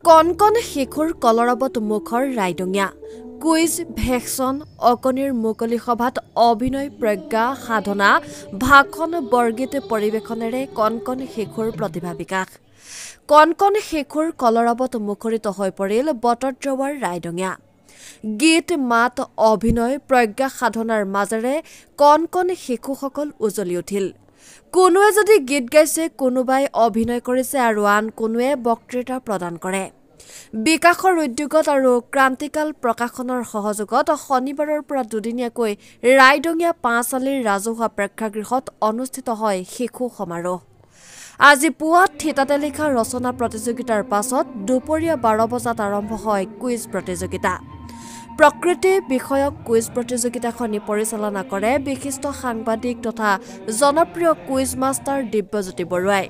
কণ শিশুৰ কলৰৱত মুখৰ ৰাইডঙীয়া কুইজ ভেকচন অকণিৰ মুকলি সভাত অভিনয় প্ৰজ্ঞা সাধনা ভাষণ বৰ্গীত পৰিৱেশনেৰে কণ শিশুৰ প্ৰতিভা বিকাশ কণ শিশুৰ কলৰৱত মুখৰিত হৈ পৰিল বটদ্ৰৱাৰ ৰাইডঙীয়া গীত মাত অভিনয় প্ৰজ্ঞা সাধনাৰ মাজেৰে কণ শিশুসকল উজলি উঠিল কোনোৱে যদি গীত গাইছে কোনোবাই অভিনয় কৰিছে আৰু আন কোনোৱে বক্তৃতা প্ৰদান কৰে বিকাশৰ উদ্যোগত আৰু ক্ৰান্তিকাল প্ৰকাশনৰ সহযোগত শনিবাৰৰ পৰা দুদিনীয়াকৈ ৰাইডঙীয়া পাঁচআলিৰ ৰাজহুৱা প্ৰেক্ষাগৃহত অনুষ্ঠিত হয় শিশু সমাৰোহ আজি পুৱা থিতাতে লিখা ৰচনা প্ৰতিযোগিতাৰ পাছত দুপৰীয়া 12 বজাত আৰম্ভ হয় কুইজ প্ৰতিযোগিতা প্ৰকৃতি বিষয়ক কুইজ প্ৰতিযোগিতাখনি পৰিচালনা কৰে বিশিষ্ট সাংবাদিক তথা জনপ্ৰিয় কুইজ মাষ্টাৰ দিব্যজ্যোতি বৰুৱাই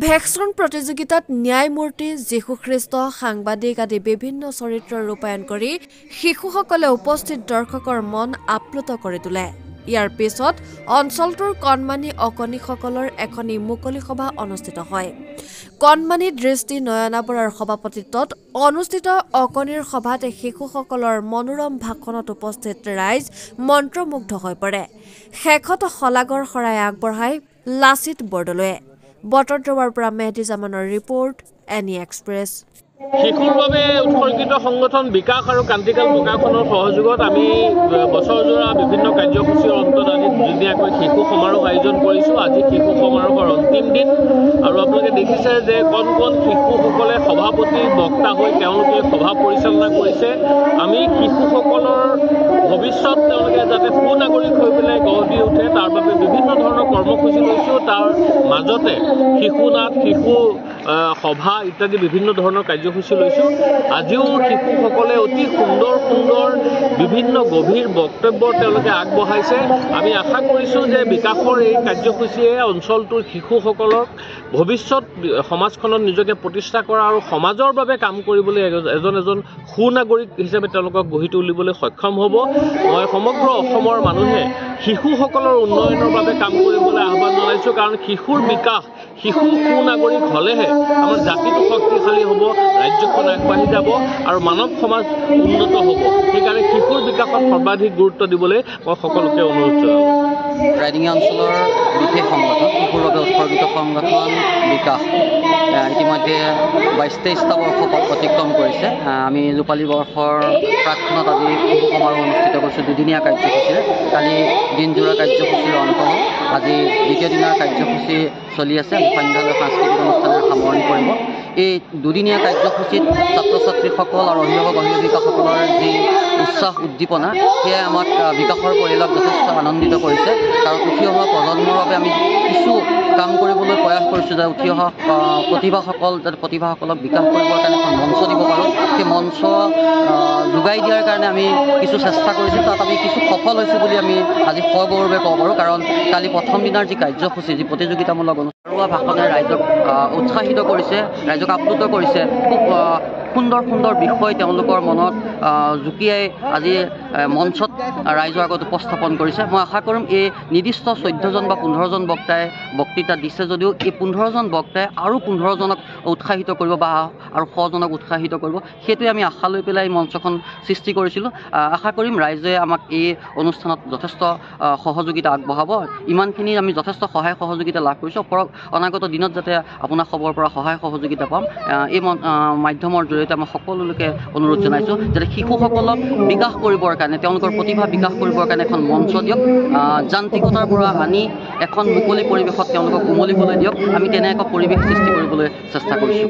ভেকচন প্ৰতিযোগিতাত ন্যায়মূৰ্তি যীশুখ্ৰীষ্ট সাংবাদিক আদি বিভিন্ন চৰিত্ৰ ৰূপায়ণ কৰি শিশুসকলে উপস্থিত দৰ্শকৰ মন আপ্লুত কৰি তোলে ইয়াৰ পিছত অঞ্চলটোৰ কণমানি অকণিসকলৰ এখনি মুকলি সভা অনুষ্ঠিত হয় কণমানি দৃষ্টি নয়না বৰাৰ সভাপতিত্বত অনুষ্ঠিত অকণিৰ সভাত শিশুসকলৰ মনোৰম ভাষণত উপস্থিত ৰাইজ মন্ত্ৰমুগ্ধ হৈ পৰে শেষত শলাগৰ শৰাই আগবঢ়ায় লাচিত বৰদলৈয়ে বটদ্ৰৱাৰ পৰা মেহদী জামানৰ ৰিপৰ্ট এনি এক্সপ্ৰেছ শিশুৰ বাবে উৎসৰ্গিত সংগঠন বিকাশ আৰু ক্ৰান্তিকাল প্ৰকাশনৰ সহযোগত আমি বছৰজোৰা বিভিন্ন কাৰ্যসূচীৰ অন্তত আজি দুদিনীয়াকৈ শিশু সমাৰোহ আয়োজন কৰিছোঁ আজি শিশু সমাৰোহৰ অন্তিম দিন আৰু আপোনালোকে দেখিছে যে কণ শিশুসকলে সভাপতি বক্তা হৈ তেওঁলোকে সভা পৰিচালনা কৰিছে আমি শিশুসকলৰ ভৱিষ্যত তেওঁলোকে যাতে সুনাগৰিক হৈ পেলাই গঢ় দি উঠে তাৰ বাবে বিভিন্ন ধৰণৰ কৰ্মসূচী লৈছোঁ তাৰ মাজতে শিশু নাট শিশু সভা ইত্যাদি বিভিন্ন ধৰণৰ কাৰ্যসূচী লৈছোঁ আজিও শিশুসকলে অতি সুন্দৰ বিভিন্ন গভীৰ বক্তব্য তেওঁলোকে আগবঢ়াইছে আমি আশা কৰিছোঁ যে বিকাশৰ এই কাৰ্যসূচীয়ে অঞ্চলটোৰ শিশুসকলক ভৱিষ্যত সমাজখনত নিজকে প্ৰতিষ্ঠা কৰা আৰু সমাজৰ বাবে কাম কৰিবলৈ এজন সুনাগৰিক হিচাপে তেওঁলোকক গঢ়ি তুলিবলৈ সক্ষম হ'ব মই সমগ্ৰ অসমৰ মানুহে শিশুসকলৰ উন্নয়নৰ বাবে কাম কৰিবলৈ আহ্বান জনাইছোঁ কাৰণ শিশুৰ বিকাশ শিশু সুনাগৰিক হ'লেহে আমাৰ জাতিটো শক্তিশালী হ'ব ৰাজ্যখন আগবাঢ়ি যাব আৰু মানৱ সমাজ উন্নত হ'ব সেইকাৰণে শিশুৰ বিকাশত সৰ্বাধিক গুৰুত্ব দিবলৈ মই সকলোকে অনুৰোধ জনালোঁ ৰাইডিঙীয়া অঞ্চলৰ বিশেষ সংগঠন শিশুৰ বাবে উৎসৰ্গিত সংগঠন বিকাশ ইতিমধ্যে 22-23টা বৰ্ষ অতিক্ৰম কৰিছে আমি ৰূপালী বৰ্ষৰ প্ৰাকখনত আজি শিশু সমাৰোহ অনুষ্ঠিত কৰিছোঁ দুদিনীয়া কাৰ্যসূচীৰে কালি দিনজোৰা কাৰ্যসূচীৰ অন্ত আজি দ্বিতীয় দিনৰ কাৰ্যসূচী চলি আছে সন্ধ্যালৈ সাংস্কৃতিক অনুষ্ঠানৰ সামৰণি পৰিব এই দুদিনীয়া কাৰ্যসূচীত ছাত্ৰ ছাত্ৰীসকল আৰু অভিভাৱক অভিভাৱিকাসকলৰ যি উৎসাহ উদ্দীপনা সেয়াই আমাক বিকাশৰ পৰিয়ালক যথেষ্ট আনন্দিত কৰিছে কাৰণ উঠি অহা প্ৰজন্মৰ বাবে আমি কিছু কাম কৰিবলৈ প্ৰয়াস কৰিছোঁ যে উঠি অহা প্ৰতিভাসকলক বিকাশ কৰিবৰ কাৰণে এখন মঞ্চ দিব পাৰোঁ সেই মঞ্চ যোগাই দিয়াৰ কাৰণে আমি কিছু চেষ্টা কৰিছোঁ তাত আমি কিছু সফল হৈছোঁ বুলি আমি আজি সগৌৰৱে ক'ব পাৰোঁ কাৰণ কালি প্ৰথম দিনাৰ যি কাৰ্যসূচী যি প্ৰতিযোগিতামূলক ঘৰুৱা ভাষণে ৰাইজক উৎসাহিত কৰিছে ৰাইজক আপ্লুত কৰিছে খুব সুন্দৰ বিষয় তেওঁলোকৰ মনত জুকিয়াই আজি মঞ্চত ৰাইজৰ আগত উপস্থাপন কৰিছে মই আশা কৰিম এই নিৰ্দিষ্ট 14জন বা 15জন বক্তাই বক্তৃতা দিছে যদিও এই 15জন বক্তাই আৰু 15জনক উৎসাহিত কৰিব বা আৰু 100জনক উৎসাহিত কৰিব সেইটোৱে আমি আশা লৈ পেলাই মঞ্চখন সৃষ্টি কৰিছিলোঁ আশা কৰিম ৰাইজে আমাক এই অনুষ্ঠানত যথেষ্ট সহযোগিতা আগবঢ়াব ইমানখিনি আমি যথেষ্ট সহায় সহযোগিতা লাভ কৰিছোঁ অনাগত দিনত যাতে আপোনাৰ খবৰ পৰা সহায় সহযোগিতা পাম এই মাধ্যমৰ জৰিয়তে মই সকলোকে অনুৰোধ জনাইছোঁ যাতে শিশুসকলক বিকাশ কৰিবৰ কাৰণে তেওঁলোকৰ প্ৰতিভা বিকাশ কৰিবৰ কাৰণে এখন মঞ্চ দিয়ক যান্ত্ৰিকতাৰ পৰা আনি এখন মুকলি পৰিৱেশত তেওঁলোকক উমলিবলৈ দিয়ক আমি তেনে এক পৰিৱেশ সৃষ্টি কৰিবলৈ চেষ্টা কৰিছোঁ